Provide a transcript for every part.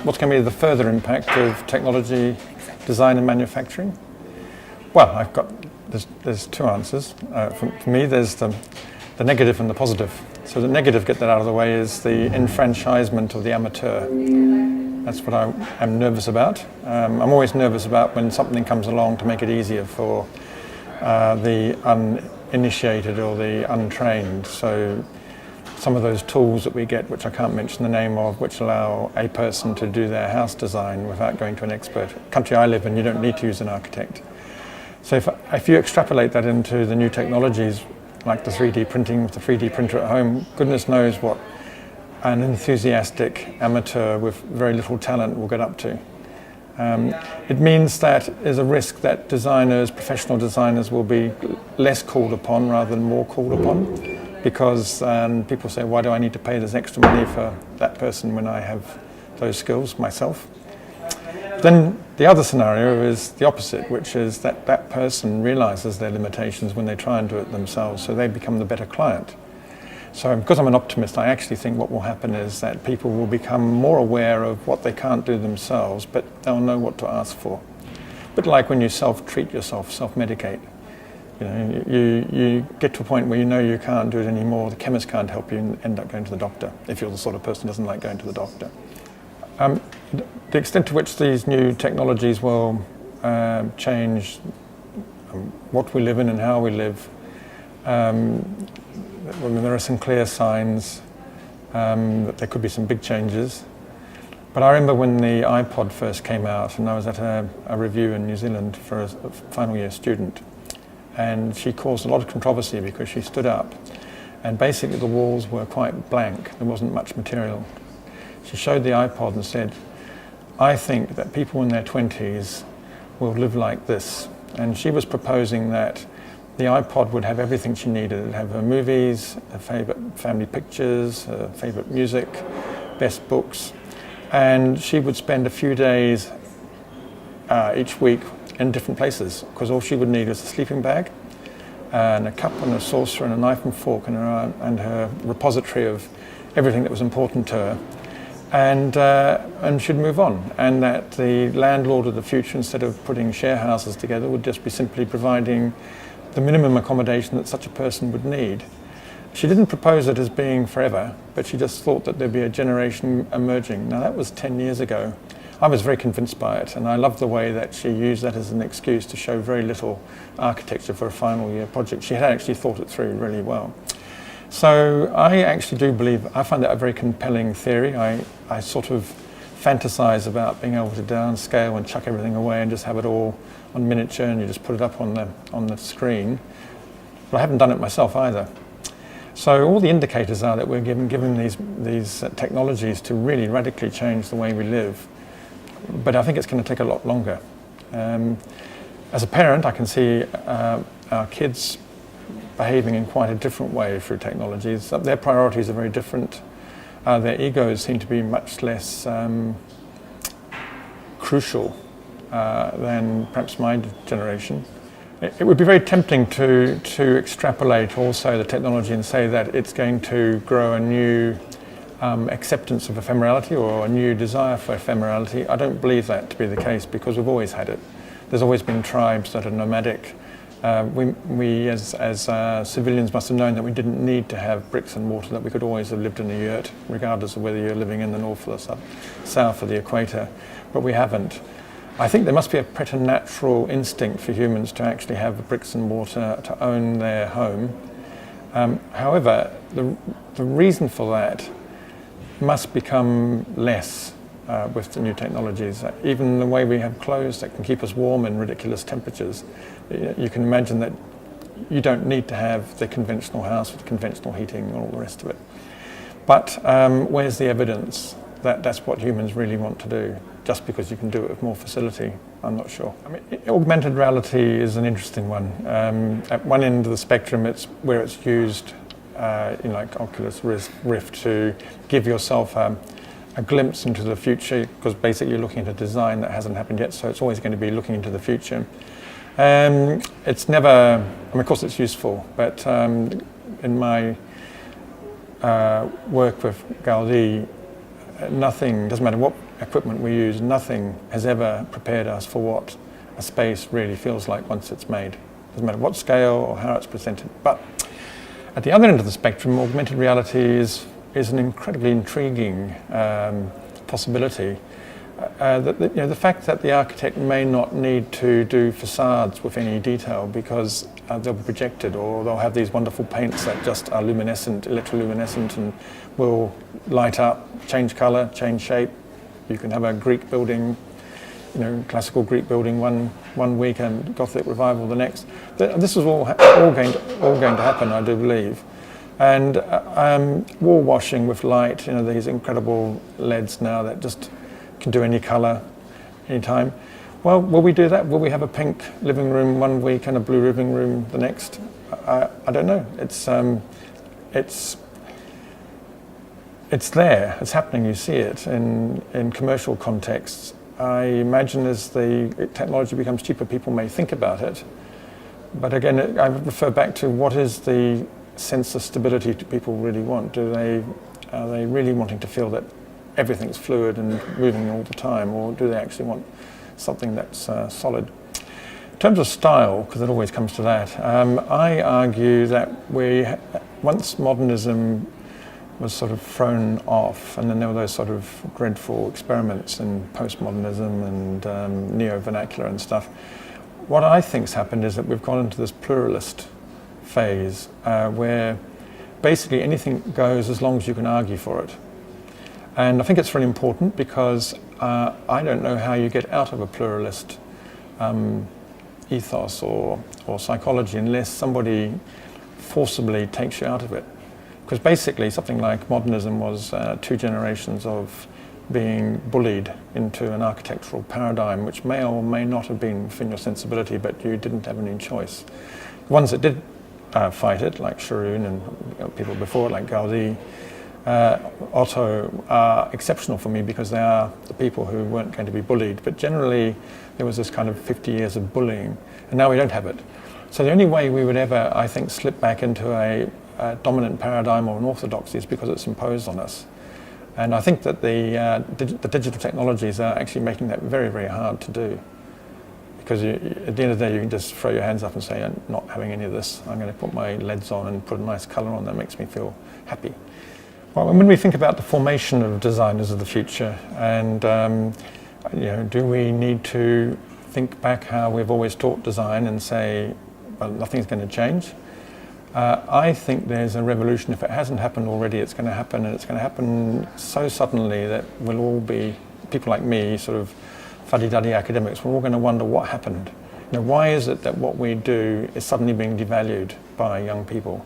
what's going to be the further impact of technology, design and manufacturing? Well, there's two answers. For me, there's the negative and the positive. So the negative, get that out of the way, is the enfranchisement of the amateur. That's what I'm nervous about. I'm always nervous about when something comes along to make it easier for the uninitiated or the untrained. So some of those tools that we get, which I can't mention the name of, which allow a person to do their house design without going to an expert. The country I live in, you don't need to use an architect. So if you extrapolate that into the new technologies, like the 3D printing with the 3D printer at home, goodness knows what an enthusiastic amateur with very little talent will get up to. It means that there's a risk that designers, professional designers, will be less called upon rather than more called upon, because people say, why do I need to pay this extra money for that person when I have those skills myself? Then the other scenario is the opposite, which is that that person realizes their limitations when they try and do it themselves, so they become the better client. So because I'm an optimist, I actually think what will happen is that people will become more aware of what they can't do themselves, but they'll know what to ask for. A bit like when you self-treat yourself, self-medicate. You know, you get to a point where you know you can't do it anymore, the chemist can't help you, and end up going to the doctor, if you're the sort of person who doesn't like going to the doctor. The extent to which these new technologies will change what we live in and how we live, there are some clear signs that there could be some big changes. But I remember when the iPod first came out, and I was at a review in New Zealand for a final year student, and she caused a lot of controversy because she stood up and basically the walls were quite blank, there wasn't much material. She showed the iPod and said, I think that people in their 20s will live like this. And she was proposing that the iPod would have everything she needed. It would have her movies, her favourite family pictures, her favourite music, best books. And she would spend a few days each week in different places, because all she would need was a sleeping bag and a cup and a saucer and a knife and fork and her repository of everything that was important to her. And should move on, and that the landlord of the future, instead of putting share houses together, would just be simply providing the minimum accommodation that such a person would need. She didn't propose it as being forever, but she just thought that there'd be a generation emerging. Now that was 10 years ago. I was very convinced by it, and I loved the way that she used that as an excuse to show very little architecture for a final year project. She had actually thought it through really well. So I actually do believe, I find that a very compelling theory. I sort of fantasize about being able to downscale and chuck everything away and just have it all on miniature, and you just put it up on the screen. But I haven't done it myself either. So all the indicators are that we're given these technologies to really radically change the way we live. But I think it's going to take a lot longer. As a parent, I can see our kids behaving in quite a different way through technologies. Their priorities are very different. Their egos seem to be much less crucial than perhaps my generation. It would be very tempting to extrapolate also the technology and say that it's going to grow a new acceptance of ephemerality or a new desire for ephemerality. I don't believe that to be the case, because we've always had it. There's always been tribes that are nomadic. We as civilians must have known that we didn't need to have bricks and mortar, that we could always have lived in a yurt, regardless of whether you're living in the north or the south of the equator, but we haven't. I think there must be a preternatural instinct for humans to actually have the bricks and mortar, to own their home. However, the reason for that must become less with the new technologies. Even the way we have clothes that can keep us warm in ridiculous temperatures, you can imagine that you don't need to have the conventional house with conventional heating and all the rest of it. But where's the evidence that that's what humans really want to do? Just because you can do it with more facility, I'm not sure. I mean, augmented reality is an interesting one. At one end of the spectrum, it's where it's used, like Oculus Rift, to give yourself a glimpse into the future, because basically you're looking at a design that hasn't happened yet, so it's always going to be looking into the future. It's never, I mean, of course it's useful, but in my work with Gaudi, nothing, doesn't matter what equipment we use, nothing has ever prepared us for what a space really feels like once it's made. Doesn't matter what scale or how it's presented. But at the other end of the spectrum, augmented reality is an incredibly intriguing possibility. The fact that the architect may not need to do facades with any detail because they'll be projected, or they'll have these wonderful paints that just are luminescent, electroluminescent, and will light up, change colour, change shape. You can have a Greek building, classical Greek building one week and Gothic revival the next. This is all going to happen, I do believe. And wall washing with light, these incredible LEDs now that just can do any colour, anytime. Well, will we do that? Will we have a pink living room one week and a blue living room the next? I don't know. It's there. It's happening. You see it in commercial contexts. I imagine as the technology becomes cheaper, people may think about it. But again, I refer back to what is the sense of stability do people really want? Are they really wanting to feel that everything's fluid and moving all the time, or do they actually want something that's solid? In terms of style, because it always comes to that, I argue that once modernism was sort of thrown off, and then there were those sort of dreadful experiments in postmodernism and neo-vernacular and stuff, what I think's happened is that we've gone into this pluralist phase where basically anything goes as long as you can argue for it. And I think it's really important because I don't know how you get out of a pluralist ethos or psychology unless somebody forcibly takes you out of it. Because basically something like modernism was 2 generations of being bullied into an architectural paradigm which may or may not have been within your sensibility, but you didn't have any choice. The ones that did fight it, like Sharon and people before, like Gaudi, Otto, are exceptional for me because they are the people who weren't going to be bullied. But generally, there was this kind of 50 years of bullying, and now we don't have it. So the only way we would ever, I think, slip back into a dominant paradigm or an orthodoxy is because it's imposed on us. And I think that the digital technologies are actually making that very, very hard to do. Because at the end of the day, you can just throw your hands up and say, I'm not having any of this. I'm going to put my LEDs on and put a nice colour on that makes me feel happy. Well, when we think about the formation of designers of the future, and do we need to think back how we've always taught design and say, well, nothing's going to change? I think there's a revolution. If it hasn't happened already, it's going to happen, and it's going to happen so suddenly that we'll all be, people like me, sort of fuddy-duddy academics, we're all going to wonder what happened. Why is it that what we do is suddenly being devalued by young people?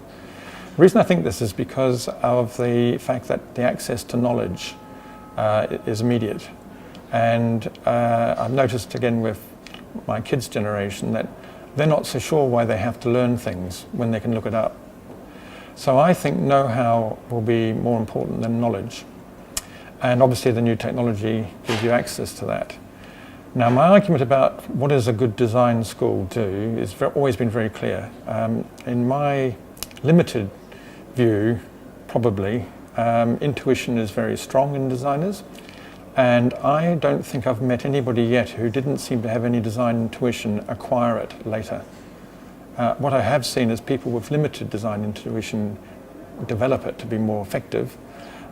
The reason I think this is because of the fact that the access to knowledge is immediate. And I've noticed again with my kids' generation that they're not so sure why they have to learn things when they can look it up. So I think know-how will be more important than knowledge. And obviously the new technology gives you access to that. Now my argument about what does a good design school do is always been very clear. In my limited view, probably, intuition is very strong in designers. And I don't think I've met anybody yet who didn't seem to have any design intuition acquire it later. What I have seen is people with limited design intuition develop it to be more effective.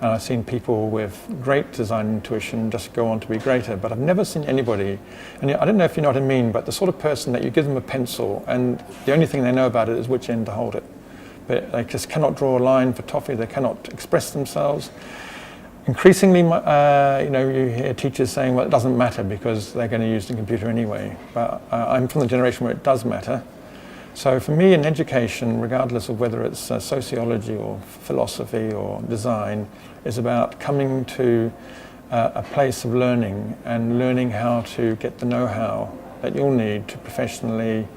And I've seen people with great design intuition just go on to be greater. But I've never seen anybody, and I don't know if you know what I mean, but the sort of person that you give them a pencil and the only thing they know about it is which end to hold it. But they just cannot draw a line for toffee, they cannot express themselves. Increasingly, you hear teachers saying, well, it doesn't matter because they're going to use the computer anyway. But I'm from the generation where it does matter. So for me in education, regardless of whether it's sociology or philosophy or design, is about coming to a place of learning and learning how to get the know-how that you'll need to professionally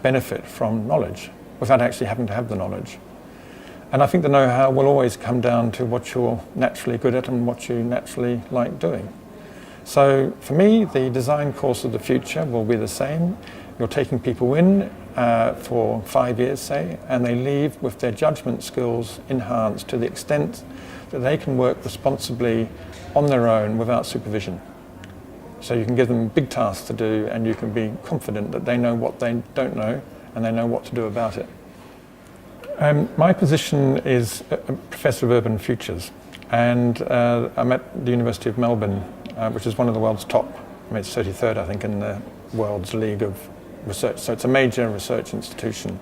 benefit from knowledge without actually having to have the knowledge. And I think the know-how will always come down to what you're naturally good at and what you naturally like doing. So for me, the design course of the future will be the same. You're taking people in for 5 years, say, and they leave with their judgment skills enhanced to the extent that they can work responsibly on their own without supervision. So you can give them big tasks to do, and you can be confident that they know what they don't know and they know what to do about it. My position is a Professor of Urban Futures, and I'm at the University of Melbourne, which is one of the world's top, it's 33rd I think in the world's league of research, so it's a major research institution.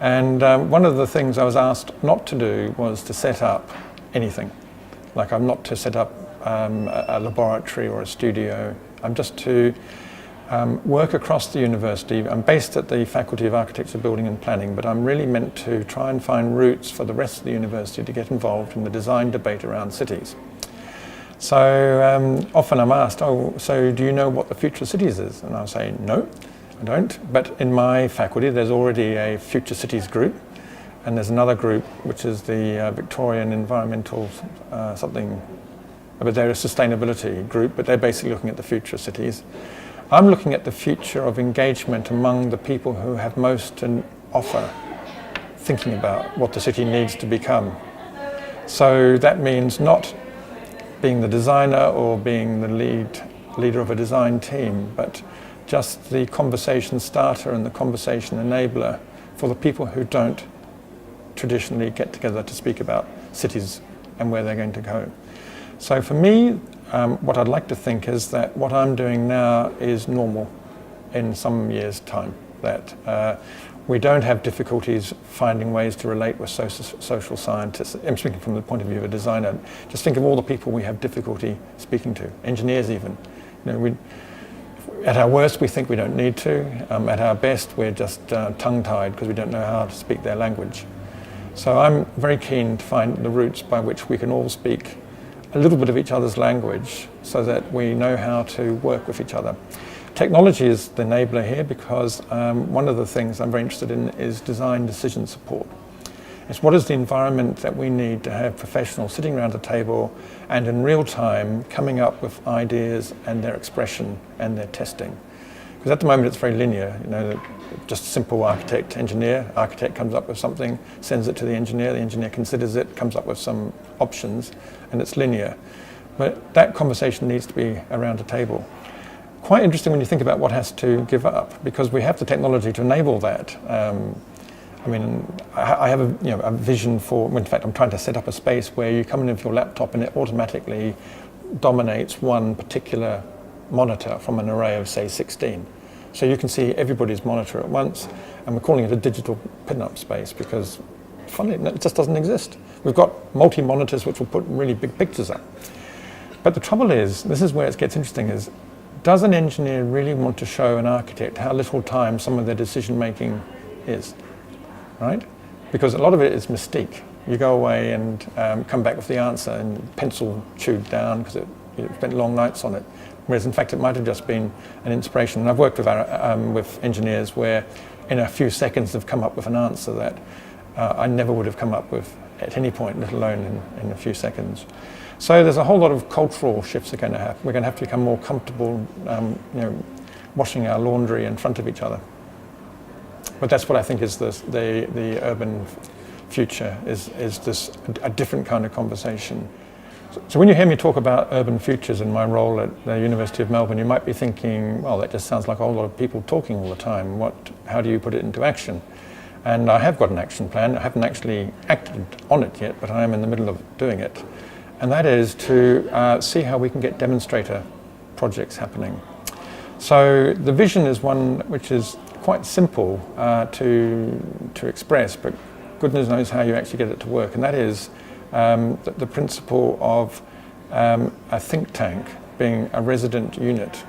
And one of the things I was asked not to do was to set up anything. Like, I'm not to set up a laboratory or a studio. I'm just to work across the university. I'm based at the Faculty of Architecture, Building and Planning, but I'm really meant to try and find routes for the rest of the university to get involved in the design debate around cities. So often I'm asked, oh, so do you know what the future of cities is? And I'll say, no, I don't. But in my faculty, there's already a future cities group, and there's another group, which is the Victorian Environmental something, but they're a sustainability group, but they're basically looking at the future of cities. I'm looking at the future of engagement among the people who have most to offer, thinking about what the city needs to become. So that means not being the designer or being the leader of a design team, but just the conversation starter and the conversation enabler for the people who don't traditionally get together to speak about cities and where they're going to go. So for me, what I'd like to think is that what I'm doing now is normal in some years' time, that we don't have difficulties finding ways to relate with social scientists. I'm speaking from the point of view of a designer. Just think of all the people we have difficulty speaking to, engineers even. You know, at our worst, we think we don't need to. At our best, we're just tongue-tied because we don't know how to speak their language. So I'm very keen to find the routes by which we can all speak a little bit of each other's language so that we know how to work with each other. Technology is the enabler here because one of the things I'm very interested in is design decision support. It's what is the environment that we need to have professionals sitting around a table and in real time coming up with ideas and their expression and their testing. Because at the moment it's very linear, you know, just simple architect comes up with something, sends it to the engineer considers it, comes up with some options, and it's linear. But that conversation needs to be around a table. Quite interesting when you think about what has to give up, because we have the technology to enable that. I mean, I have a vision for, in fact, I'm trying to set up a space where you come in with your laptop and it automatically dominates one particular monitor from an array of, say, 16. So you can see everybody's monitor at once, and we're calling it a digital pin-up space because, funny, it just doesn't exist. We've got multi-monitors which will put really big pictures up. But the trouble is, this is where it gets interesting, is does an engineer really want to show an architect how little time some of their decision-making is, right? Because a lot of it is mystique. You go away and come back with the answer and pencil chewed down because you spent long nights on it. Whereas in fact it might have just been an inspiration. And I've worked with engineers where in a few seconds they've come up with an answer that I never would have come up with at any point, let alone in a few seconds. So there's a whole lot of cultural shifts that are going to happen. We're going to have to become more comfortable washing our laundry in front of each other. But that's what I think is the urban future, is this a different kind of conversation. So when you hear me talk about urban futures in my role at the University of Melbourne, you might be thinking, well, that just sounds like a whole lot of people talking all the time. How do you put it into action? And I have got an action plan. I haven't actually acted on it yet, but I am in the middle of doing it. And that is to see how we can get demonstrator projects happening. So the vision is one which is quite simple to express, but goodness knows how you actually get it to work. And that is the principle of a think tank being a resident unit.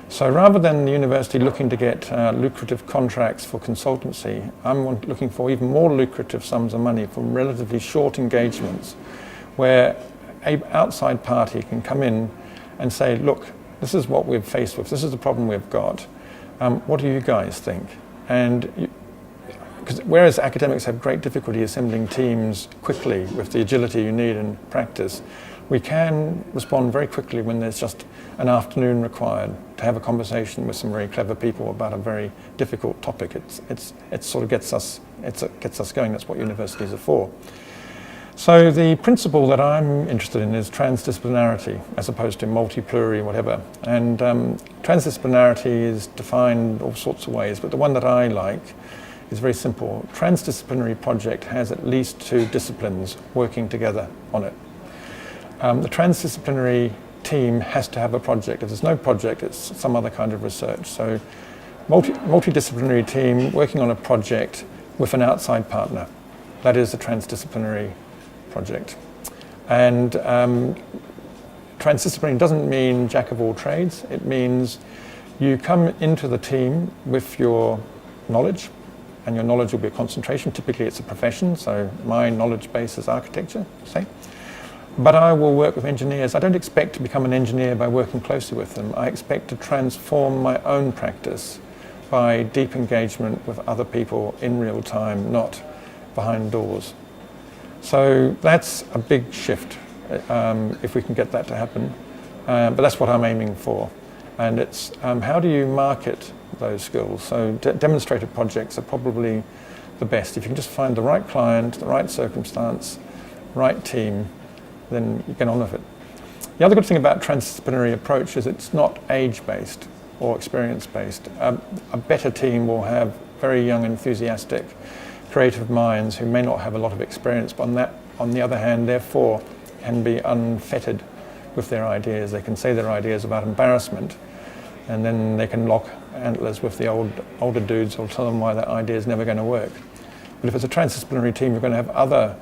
So rather than the university looking to get lucrative contracts for consultancy, I'm looking for even more lucrative sums of money for relatively short engagements where an outside party can come in and say, look, this is what we're faced with, this is the problem we've got, what do you guys think? And because whereas academics have great difficulty assembling teams quickly with the agility you need in practice, we can respond very quickly when there's just an afternoon required to have a conversation with some very clever people about a very difficult topic. It sort of gets us going. That's what universities are for. So the principle that I'm interested in is transdisciplinarity as opposed to multi-pluri, whatever. And transdisciplinarity is defined all sorts of ways, but the one that I like is very simple. Transdisciplinary project has at least 2 disciplines working together on it. The transdisciplinary team has to have a project. If there's no project, it's some other kind of research. So multidisciplinary team working on a project with an outside partner. That is a transdisciplinary project. And transdisciplinary doesn't mean jack of all trades. It means you come into the team with your knowledge, and your knowledge will be a concentration. Typically it's a profession, so my knowledge base is architecture, say. But I will work with engineers. I don't expect to become an engineer by working closely with them. I expect to transform my own practice by deep engagement with other people in real time, not behind doors. So that's a big shift if we can get that to happen. But that's what I'm aiming for. And it's how do you market those skills? So demonstrated projects are probably the best. If you can just find the right client, the right circumstance, right team, then you get on with it. The other good thing about transdisciplinary approach is it's not age-based or experience-based. A better team will have very young, enthusiastic, creative minds who may not have a lot of experience, but on the other hand, therefore, can be unfettered with their ideas. They can say their ideas without embarrassment, and then they can lock antlers with the older dudes who'll tell them why that idea is never going to work. But if it's a transdisciplinary team, you're going to have other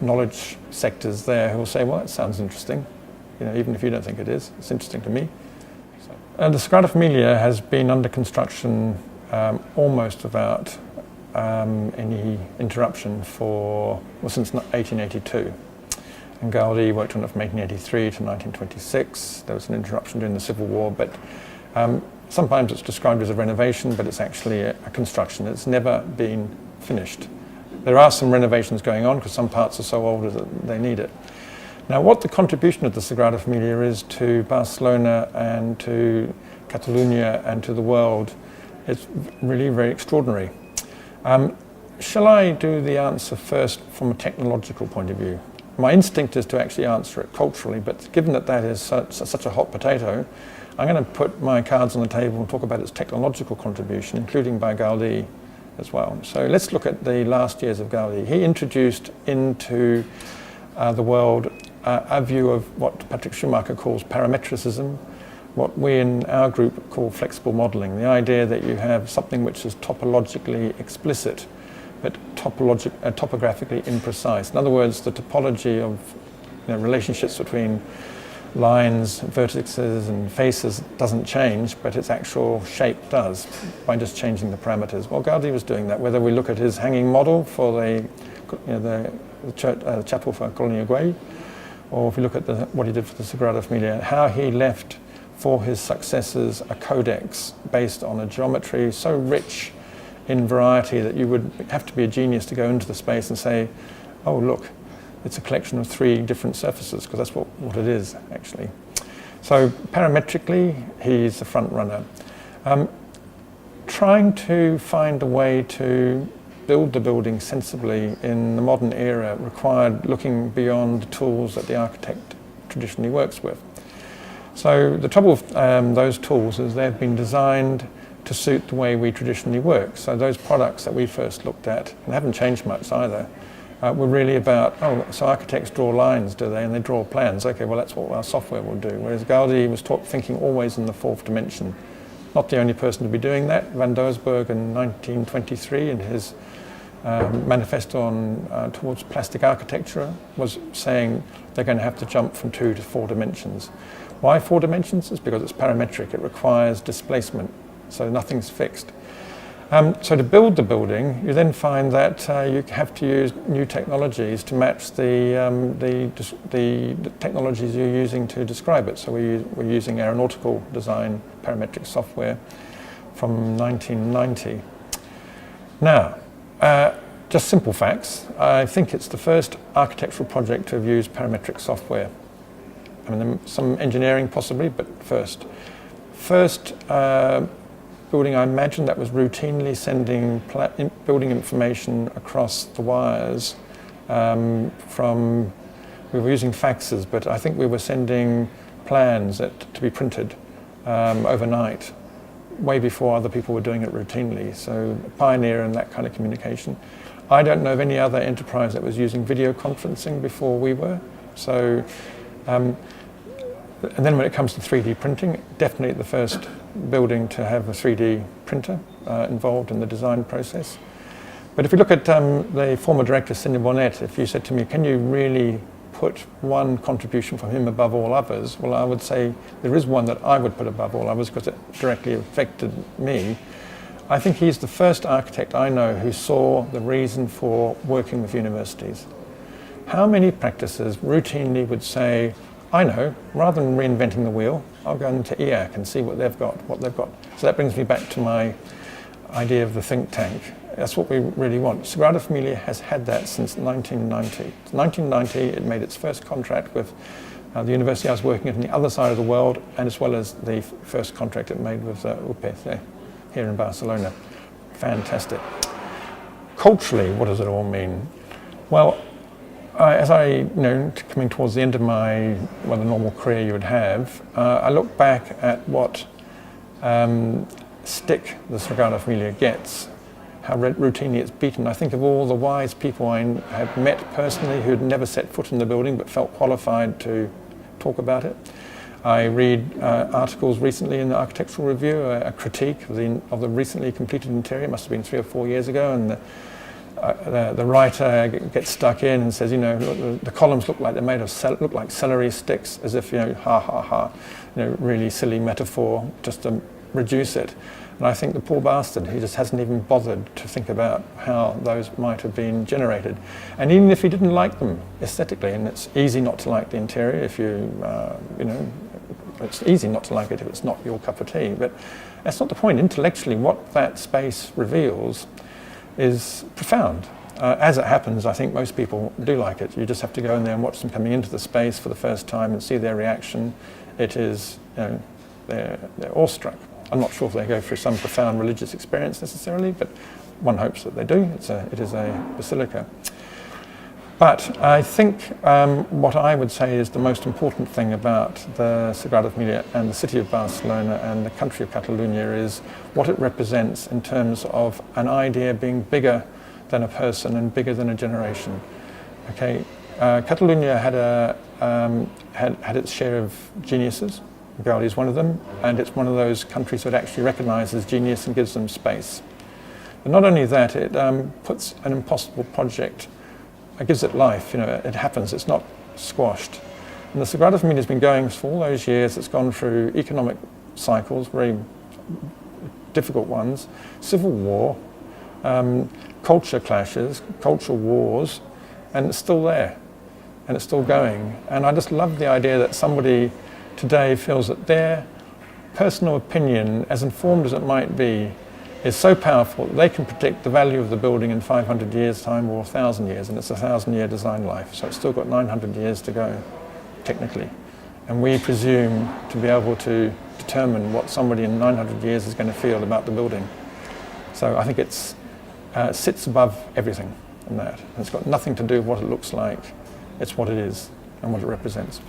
knowledge sectors there who will say, well, that sounds interesting, even if you don't think it is, it's interesting to me. So, the Sagrada Familia has been under construction almost without any interruption since 1882. And Gaudi worked on it from 1883 to 1926. There was an interruption during the Civil War, but sometimes it's described as a renovation, but it's actually a construction. It's never been finished. There are some renovations going on because some parts are so old that they need it. Now, what the contribution of the Sagrada Familia is to Barcelona and to Catalonia and to the world is really very extraordinary. Shall I do the answer first from a technological point of view? My instinct is to actually answer it culturally, but given that that is such a hot potato, I'm going to put my cards on the table and talk about its technological contribution, including by Gaudi as well. So let's look at the last years of Gaudi. He introduced into the world a view of what Patrick Schumacher calls parametricism, what we in our group call flexible modelling, the idea that you have something which is topologically explicit, but topographically imprecise. In other words, the topology of relationships between lines, vertices and faces doesn't change, but its actual shape does by just changing the parameters. Well, Gaudi was doing that. Whether we look at his hanging model for the chapel for Colonial Güell, or if we look at what he did for the Sagrada Familia, how he left for his successors a codex based on a geometry so rich in variety that you would have to be a genius to go into the space and say, oh, look, it's a collection of 3 different surfaces, because that's what it is, actually. So parametrically, he's the front runner. Trying to find a way to build the building sensibly in the modern era required looking beyond the tools that the architect traditionally works with. So the trouble with those tools is they've been designed to suit the way we traditionally work. So those products that we first looked at, and haven't changed much either, were really about, so architects draw lines, do they? And they draw plans. Okay, well, that's what our software will do. Whereas Gaudi was thinking always in the 4th dimension. Not the only person to be doing that. Van Doesburg in 1923 in his manifesto towards plastic architecture was saying they're going to have to jump from 2 to 4 dimensions. Why 4 dimensions? It's because it's parametric. It requires displacement, so nothing's fixed. So to build the building, you then find that you have to use new technologies to match the technologies you're using to describe it. So we're using aeronautical design parametric software from 1990. Now, Just simple facts. I think it's the first architectural project to have used parametric software. I mean, some engineering possibly, but first. First building, I imagine, that was routinely sending building information across the wires from, we were using faxes, but I think we were sending plans to be printed overnight, way before other people were doing it routinely. So a pioneer in that kind of communication. I don't know of any other enterprise that was using video conferencing before we were. So, and then when it comes to 3D printing, definitely the first building to have a 3D printer involved in the design process. But if we look at the former director, Senior Bonnet, if you said to me, can you really put one contribution from him above all others? Well, I would say there is one that I would put above all others because it directly affected me. I think he's the first architect I know who saw the reason for working with universities. How many practices routinely would say, I know, rather than reinventing the wheel, I'll go into EAC and see what they've got. So that brings me back to my idea of the think tank. That's what we really want. Sagrada Familia has had that since 1990. 1990, it made its first contract with the university I was working at on the other side of the world, and as well as the first contract it made with UPC here in Barcelona. Fantastic. Culturally, what does it all mean? Well, as I, coming towards the end of the normal career you would have, I look back at what stick the Sagrada Familia gets, how routinely it's beaten. I think of all the wise people I have met personally who'd never set foot in the building but felt qualified to talk about it. I read articles recently in the Architectural Review, a critique of the recently completed interior. It must have been 3 or 4 years ago, and the writer gets stuck in and says, the columns look like they're made of look like celery sticks, as if ha ha ha, really silly metaphor just to reduce it. And I think the poor bastard, he just hasn't even bothered to think about how those might have been generated. And even if he didn't like them aesthetically, and it's easy not to like the interior if it's easy not to like it if it's not your cup of tea, but that's not the point. Intellectually, what that space reveals is profound. As it happens, I think most people do like it. You just have to go in there and watch them coming into the space for the first time and see their reaction. It is, they're awestruck. I'm not sure if they go through some profound religious experience necessarily, but one hopes that they do. It is a basilica. But I think what I would say is the most important thing about the Sagrada Familia and the city of Barcelona and the country of Catalonia is what it represents in terms of an idea being bigger than a person and bigger than a generation. Okay, Catalonia had its share of geniuses. Gaudi is one of them, and it's one of those countries that actually recognises genius and gives them space. But not only that, it puts an impossible project, it gives it life, it happens, it's not squashed. And the Sagrada Familia has been going for all those years. It's gone through economic cycles, very difficult ones, civil war, culture clashes, cultural wars, and it's still there, and it's still going. And I just love the idea that somebody today feels that their personal opinion, as informed as it might be, is so powerful that they can predict the value of the building in 500 years' time or 1,000 years, and it's a 1,000-year design life, so it's still got 900 years to go, technically. And we presume to be able to determine what somebody in 900 years is going to feel about the building. So I think it sits above everything in that. And it's got nothing to do with what it looks like, it's what it is and what it represents.